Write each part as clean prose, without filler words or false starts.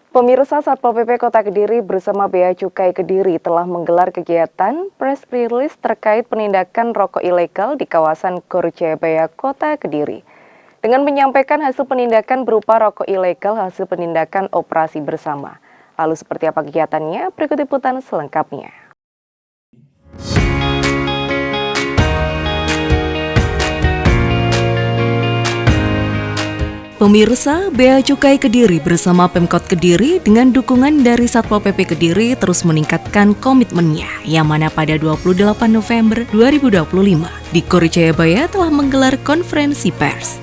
Pemirsa, Satpol PP Kota Kediri bersama Bea Cukai Kediri telah menggelar kegiatan press release terkait penindakan rokok ilegal di kawasan Gor Jayabaya, Kota Kediri. Dengan menyampaikan hasil penindakan berupa rokok ilegal hasil penindakan operasi bersama. Lalu seperti apa kegiatannya? Berikut liputan selengkapnya. Pemirsa, Bea Cukai Kediri bersama Pemkot Kediri dengan dukungan dari Satpol PP Kediri terus meningkatkan komitmennya yang mana pada 28 November 2025 di Gor Jayabaya telah menggelar konferensi pers.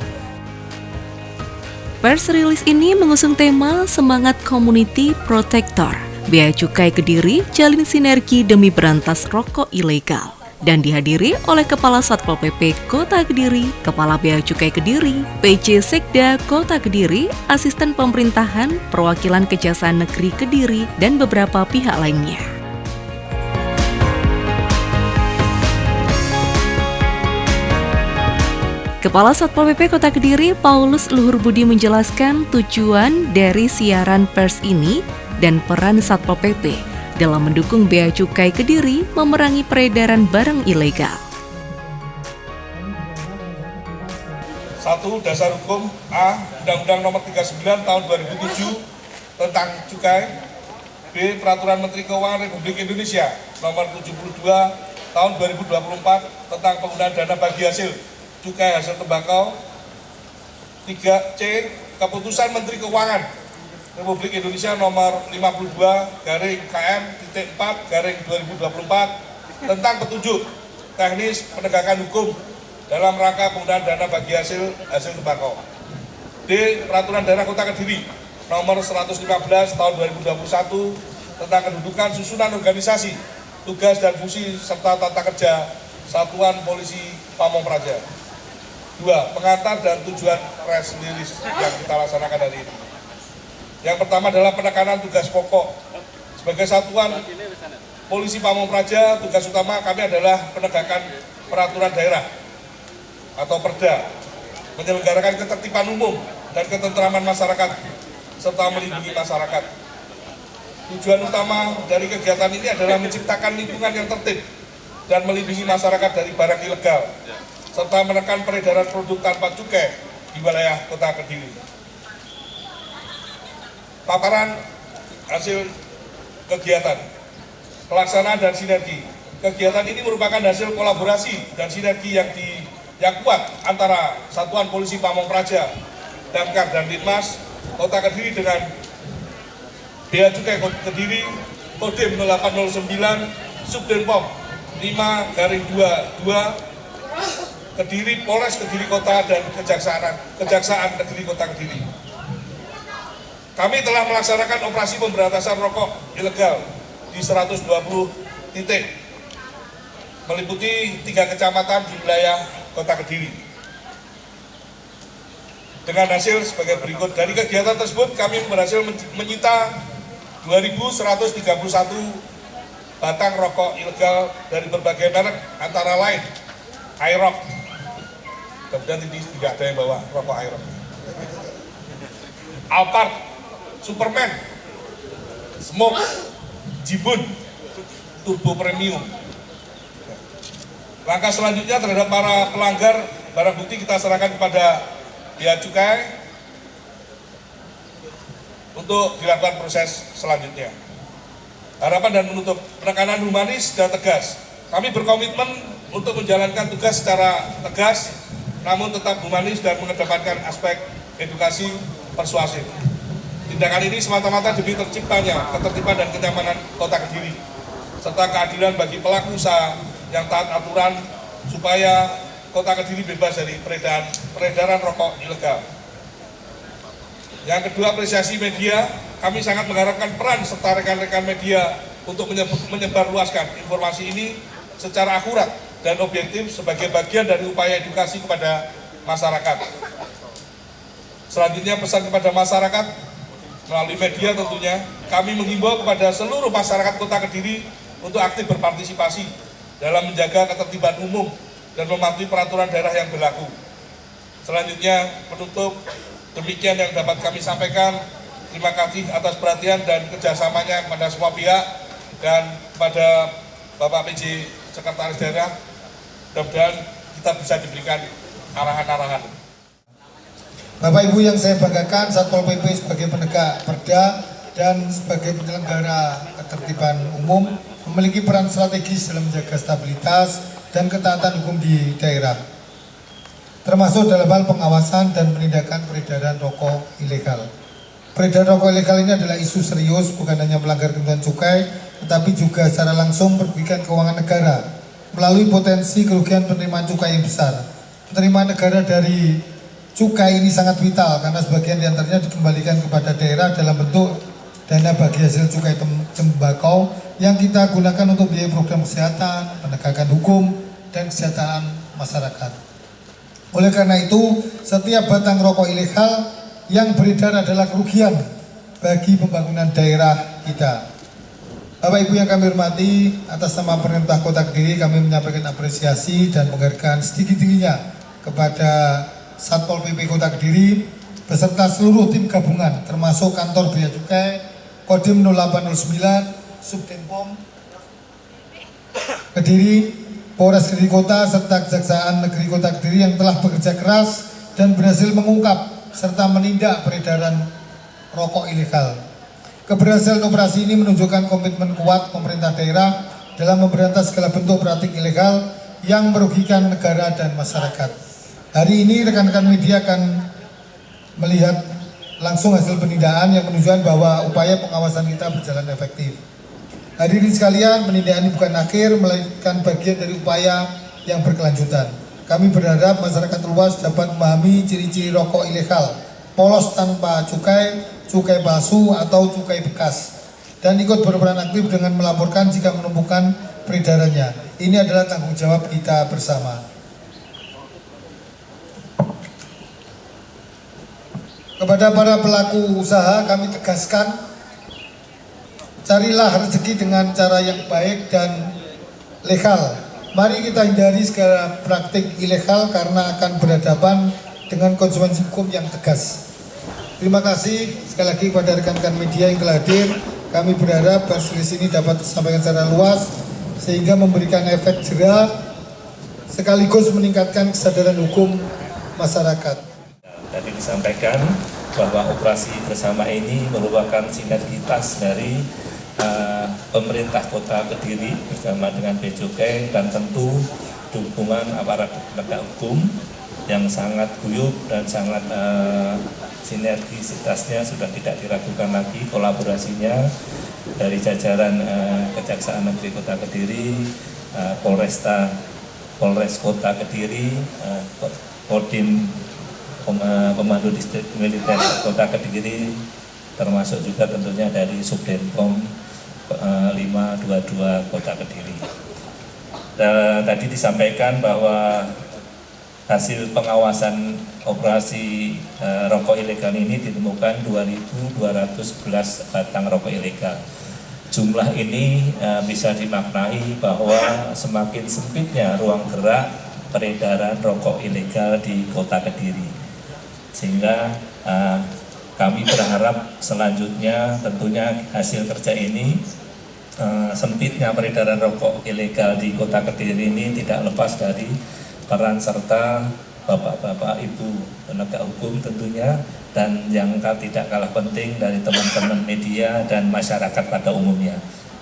Pers rilis ini mengusung tema Semangat Community Protector. Bea Cukai Kediri jalin sinergi demi berantas rokok ilegal. Dan dihadiri oleh Kepala Satpol PP Kota Kediri, Kepala Bea Cukai Kediri, PJ Sekda Kota Kediri, Asisten Pemerintahan, Perwakilan Kejaksaan Negeri Kediri, dan beberapa pihak lainnya. Kepala Satpol PP Kota Kediri, Paulus Luhur Budi menjelaskan tujuan dari siaran pers ini dan peran Satpol PP dalam mendukung Bea Cukai Kediri memerangi peredaran barang ilegal. 1. Dasar Hukum A. Undang-Undang Nomor 39 Tahun 2007 tentang Cukai. B. Peraturan Menteri Keuangan Republik Indonesia Nomor 72 Tahun 2024 tentang penggunaan dana bagi hasil cukai hasil tembakau. 3. C. Keputusan Menteri Keuangan Republik Indonesia nomor 52/KM.4/2024 tentang petunjuk teknis penegakan hukum dalam rangka penggunaan dana bagi hasil tembakau. D. Peraturan Daerah Kota Kediri nomor 115 tahun 2021 tentang kedudukan, susunan organisasi, tugas dan fungsi serta tata kerja Satuan Polisi Pamong Praja. 2. Pengantar dan tujuan press release yang kita laksanakan hari ini. Yang pertama adalah penekanan tugas pokok. Sebagai Satuan Polisi Pamong Praja, tugas utama kami adalah penegakan peraturan daerah atau Perda, menyelenggarakan ketertiban umum dan ketentraman masyarakat, serta melindungi masyarakat. Tujuan utama dari kegiatan ini adalah menciptakan lingkungan yang tertib dan melindungi masyarakat dari barang ilegal, serta menekan peredaran produk tanpa cukai di wilayah Kota Kediri. Paparan hasil kegiatan, pelaksanaan dan sinergi. Kegiatan ini merupakan hasil kolaborasi dan sinergi yang kuat antara Satuan Polisi Pamong Praja, Damkar dan Ditmas Kota Kediri dengan Bea Cukai Kediri, Kodim 0809, Subdenpom 5/22 Kediri, Polres Kediri Kota dan Kejaksaan Negeri Kota Kediri. Kami telah melaksanakan operasi pemberantasan rokok ilegal di 120 titik, meliputi 3 kecamatan di wilayah Kota Kediri. Dengan hasil sebagai berikut, dari kegiatan tersebut kami berhasil menyita 2.131 batang rokok ilegal dari berbagai merek, antara lain Aerox. Kemudian tidak ada yang bawa rokok Aerox. Alphard, Superman, Smoke, Jibun, Turbo Premium. Langkah selanjutnya terhadap para pelanggar, barang bukti kita serahkan kepada Bea Cukai untuk dilakukan proses selanjutnya. Harapan dan menutup, penekanan humanis dan tegas. Kami berkomitmen untuk menjalankan tugas secara tegas, namun tetap humanis dan mengedepankan aspek edukasi persuasif. Tindakan ini semata-mata demi terciptanya ketertiban dan kenyamanan Kota Kediri, serta keadilan bagi pelaku usaha yang taat aturan supaya Kota Kediri bebas dari peredaran rokok ilegal. Yang kedua, apresiasi media. Kami sangat mengharapkan peran serta rekan-rekan media untuk menyebarluaskan informasi ini secara akurat dan objektif sebagai bagian dari upaya edukasi kepada masyarakat. Selanjutnya, pesan kepada masyarakat melalui media tentunya, kami menghimbau kepada seluruh masyarakat Kota Kediri untuk aktif berpartisipasi dalam menjaga ketertiban umum dan mematuhi peraturan daerah yang berlaku. Selanjutnya, penutup, demikian yang dapat kami sampaikan. terima kasih atas perhatian dan kerjasamanya kepada semua pihak dan kepada Bapak PJ Sekretaris Daerah. Mudah-mudahan kita bisa diberikan arahan-arahan. Bapak Ibu yang saya banggakan, Satpol PP sebagai penegak perda dan sebagai penyelenggara ketertiban umum memiliki peran strategis dalam menjaga stabilitas dan ketaatan hukum di daerah, termasuk dalam hal pengawasan dan penindakan peredaran rokok ilegal. Peredaran rokok ilegal ini adalah isu serius, bukan hanya melanggar ketentuan cukai, tetapi juga secara langsung merugikan keuangan negara melalui potensi kerugian penerimaan cukai yang besar. Penerimaan negara dari cukai ini sangat vital karena sebagian diantaranya dikembalikan kepada daerah dalam bentuk dana bagi hasil cukai tembakau yang kita gunakan untuk biaya program kesehatan, penegakan hukum, dan kesejahteraan masyarakat. Oleh karena itu, setiap batang rokok ilegal yang beredar adalah kerugian bagi pembangunan daerah kita. Bapak Ibu yang kami hormati, atas nama pemerintah Kota Kediri kami menyampaikan apresiasi dan penghargaan setinggi-tingginya kepada Satpol PP Kota Kediri beserta seluruh tim gabungan termasuk kantor Bea Cukai, Kodim 0809, Subdenpom Kediri, Polres Kediri Kota serta Kejaksaan Negeri Kota Kediri yang telah bekerja keras dan berhasil mengungkap serta menindak peredaran rokok ilegal. Keberhasilan operasi ini menunjukkan komitmen kuat pemerintah daerah dalam memberantas segala bentuk praktik ilegal yang merugikan negara dan masyarakat. Hari ini rekan-rekan media akan melihat langsung hasil penindakan yang menunjukkan bahwa upaya pengawasan kita berjalan efektif. Hadirin sekalian, penindakan ini bukan akhir, melainkan bagian dari upaya yang berkelanjutan. Kami berharap masyarakat luas dapat memahami ciri-ciri rokok ilegal, polos tanpa cukai, cukai palsu atau cukai bekas, dan ikut berperan aktif dengan melaporkan jika menemukan peredarannya. Ini adalah tanggung jawab kita bersama. Kepada para pelaku usaha kami tegaskan, carilah rezeki dengan cara yang baik dan legal. Mari kita hindari segala praktik ilegal karena akan berhadapan dengan konsekuensi hukum yang tegas. Terima kasih sekali lagi kepada rekan-rekan media yang telah hadir. Kami berharap press release ini dapat disampaikan secara luas sehingga memberikan efek jera sekaligus meningkatkan kesadaran hukum masyarakat. Tadi disampaikan bahwa operasi bersama ini merupakan sinergitas dari pemerintah Kota Kediri bersama dengan Bea Cukai dan tentu dukungan aparat penegak hukum yang sangat guyup dan sangat sinergisitasnya sudah tidak diragukan lagi. Kolaborasinya dari jajaran Kejaksaan Negeri Kota Kediri, Polres Kota Kediri, Kodim Komando Distrik Militer Kota Kediri, termasuk juga tentunya dari Subdenpom 522 Kota Kediri. Tadi disampaikan bahwa hasil pengawasan operasi rokok ilegal ini ditemukan 2.211 batang rokok ilegal. Jumlah ini bisa dimaknai bahwa semakin sempitnya ruang gerak peredaran rokok ilegal di Kota Kediri. Sehingga kami berharap selanjutnya tentunya hasil kerja ini, sempitnya peredaran rokok ilegal di Kota Kediri ini tidak lepas dari peran serta bapak-bapak, ibu penegak hukum tentunya, dan yang tidak kalah penting dari teman-teman media dan masyarakat pada umumnya.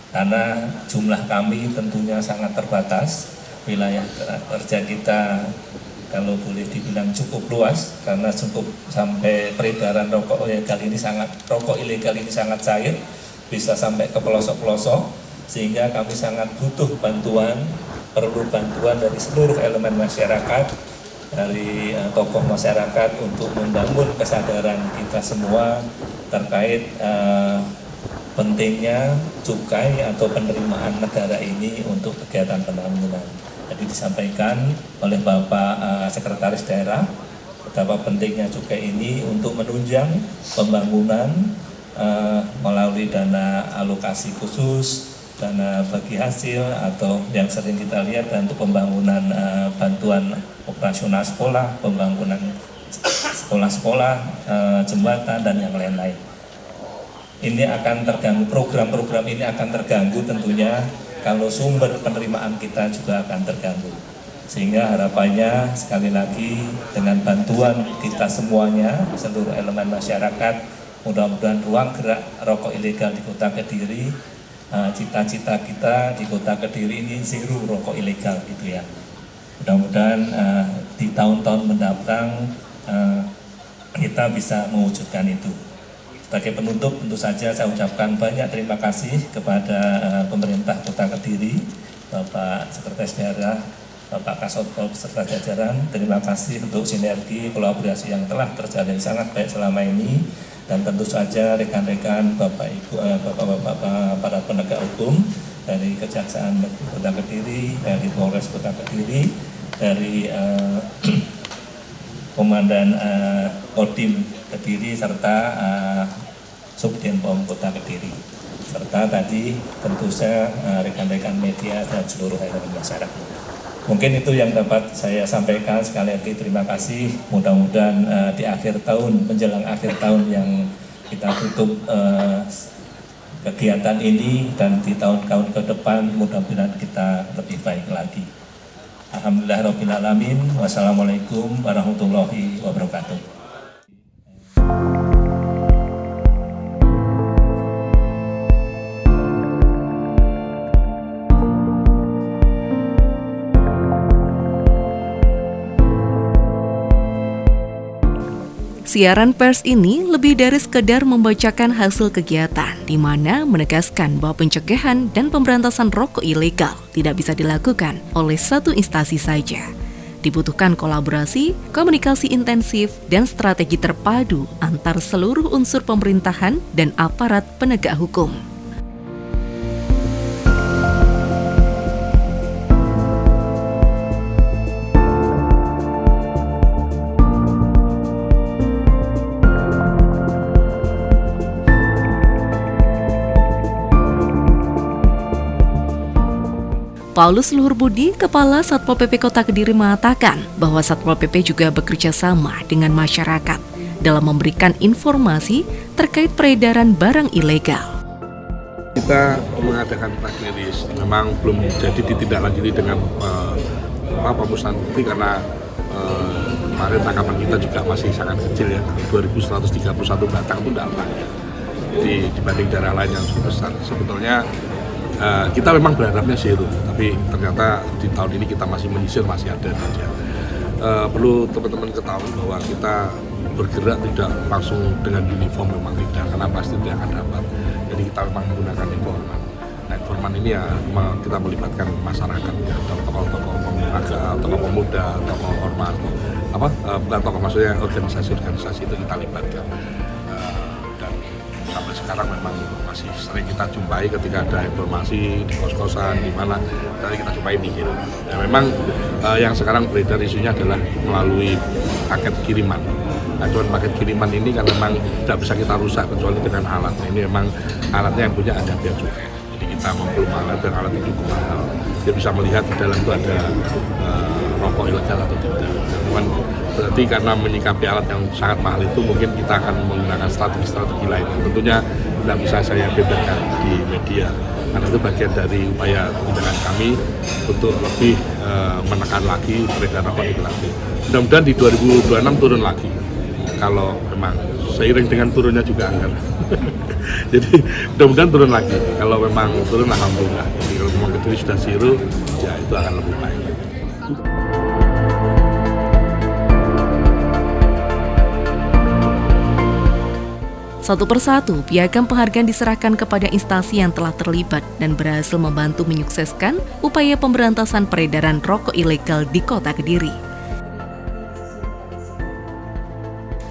Karena jumlah kami tentunya sangat terbatas, wilayah kerja kita kalau boleh dibilang cukup luas karena cukup sampai peredaran rokok ilegal ini sangat cair, bisa sampai ke pelosok-pelosok, sehingga kami sangat butuh perlu bantuan dari seluruh elemen masyarakat, dari tokoh masyarakat untuk membangun kesadaran kita semua terkait pentingnya cukai atau penerimaan negara ini untuk kegiatan pembangunan. Tadi disampaikan oleh Bapak Sekretaris Daerah betapa pentingnya cukai ini untuk menunjang pembangunan melalui dana alokasi khusus, dana bagi hasil, atau yang sering kita lihat untuk pembangunan bantuan operasional sekolah, pembangunan sekolah-sekolah, jembatan, dan yang lain-lain. ini akan terganggu, program-program ini akan terganggu tentunya kalau sumber penerimaan kita juga akan terganggu. Sehingga harapannya sekali lagi dengan bantuan kita semuanya, seluruh elemen masyarakat, mudah-mudahan ruang gerak rokok ilegal di Kota Kediri, cita-cita kita di Kota Kediri ini zero rokok ilegal gitu ya. Mudah-mudahan di tahun-tahun mendatang kita bisa mewujudkan itu. Sebagai penutup, tentu saja saya ucapkan banyak terima kasih kepada pemerintah Kota Kediri, Bapak Sekretaris Daerah, Bapak Kasotpol beserta jajaran. Terima kasih untuk sinergi kolaborasi yang telah terjalin sangat baik selama ini, dan tentu saja rekan-rekan Bapak Ibu, Bapak-bapak para penegak hukum dari Kejaksaan Negeri Kota Kediri, dari Polres Kota Kediri, dari Komandan Kodim Kediri, serta Subdenpom Kota Kediri, serta tadi tentu saja rekan-rekan media dan seluruh elemen masyarakat. Mungkin itu yang dapat saya sampaikan. Sekali lagi terima kasih. Mudah-mudahan di akhir tahun, menjelang akhir tahun yang kita tutup kegiatan ini, dan di tahun-tahun ke depan mudah-mudahan kita lebih baik lagi. Alhamdulillahirrahmanirrahim. Wassalamualaikum warahmatullahi wabarakatuh. Siaran pers ini lebih dari sekedar membacakan hasil kegiatan, di mana menegaskan bahwa pencegahan dan pemberantasan rokok ilegal tidak bisa dilakukan oleh satu instansi saja. Dibutuhkan kolaborasi, komunikasi intensif, dan strategi terpadu antar seluruh unsur pemerintahan dan aparat penegak hukum. Paulus Luhur Budi, Kepala Satpol PP Kota Kediri mengatakan bahwa Satpol PP juga bekerja sama dengan masyarakat dalam memberikan informasi terkait peredaran barang ilegal. Kita mengadakan press release, memang belum jadi ditindaklanjuti dengan pemusnahan bukti karena kemarin tangkapan kita juga masih sangat kecil ya, 2.131 batang itu tidak banyak. Jadi dibanding daerah lain yang cukup besar, sebetulnya kita memang berharapnya zero, tapi ternyata di tahun ini kita masih menyisir, masih ada saja. Perlu teman-teman ketahui bahwa kita bergerak tidak langsung dengan uniform, memang tidak, karena pasti tidak akan dapat. Jadi kita memang menggunakan informan. Nah, informan ini ya kita melibatkan masyarakat, ya, tokoh-tokoh pemuda, tokoh pemuda, tokoh ormas, bukan tokoh, maksudnya organisasi-organisasi itu kita libatkan. Sampai sekarang memang masih sering kita jumpai ketika ada informasi di kos-kosan di mana, tadi kita jumpai nihil. Ya, memang yang sekarang beredar isunya adalah melalui paket kiriman. Nah, cuman paket kiriman ini kan memang tidak bisa kita rusak kecuali dengan alat. Nah, ini memang alatnya yang punya ada bea cukai. Jadi kita membeli alat, dan alat itu cukup mahal. Dia bisa melihat di dalam itu ada rokok ilegal atau tidak. Cuman berarti karena menyikapi alat yang sangat mahal itu, mungkin kita akan menggunakan strategi-strategi lain. Tentunya tidak bisa saya beberkan di media, karena itu bagian dari upaya kebijakan kami untuk lebih menekan lagi peredaran rokok ilegal. Mudah-mudahan di 2026 turun lagi, kalau memang seiring dengan turunnya juga anggaran. Jadi mudah-mudahan turun lagi. Kalau memang turun, alhamdulillah. Jadi kalau memang Kediri sudah zero, ya itu akan lebih baik. Satu persatu, piagam penghargaan diserahkan kepada instansi yang telah terlibat dan berhasil membantu menyukseskan upaya pemberantasan peredaran rokok ilegal di Kota Kediri.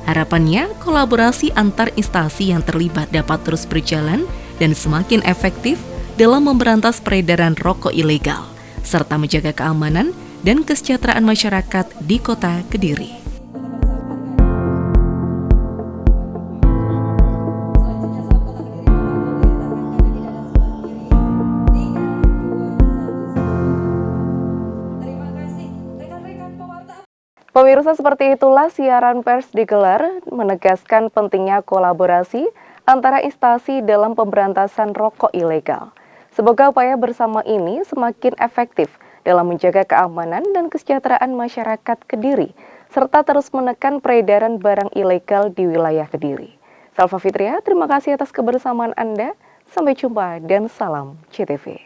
Harapannya, kolaborasi antar instansi yang terlibat dapat terus berjalan dan semakin efektif dalam memberantas peredaran rokok ilegal, serta menjaga keamanan dan kesejahteraan masyarakat di Kota Kediri. Pemirsa, seperti itulah siaran pers digelar menegaskan pentingnya kolaborasi antara instansi dalam pemberantasan rokok ilegal. Semoga upaya bersama ini semakin efektif dalam menjaga keamanan dan kesejahteraan masyarakat Kediri, serta terus menekan peredaran barang ilegal di wilayah Kediri. Salva Fitria, terima kasih atas kebersamaan Anda. Sampai jumpa dan salam CTV.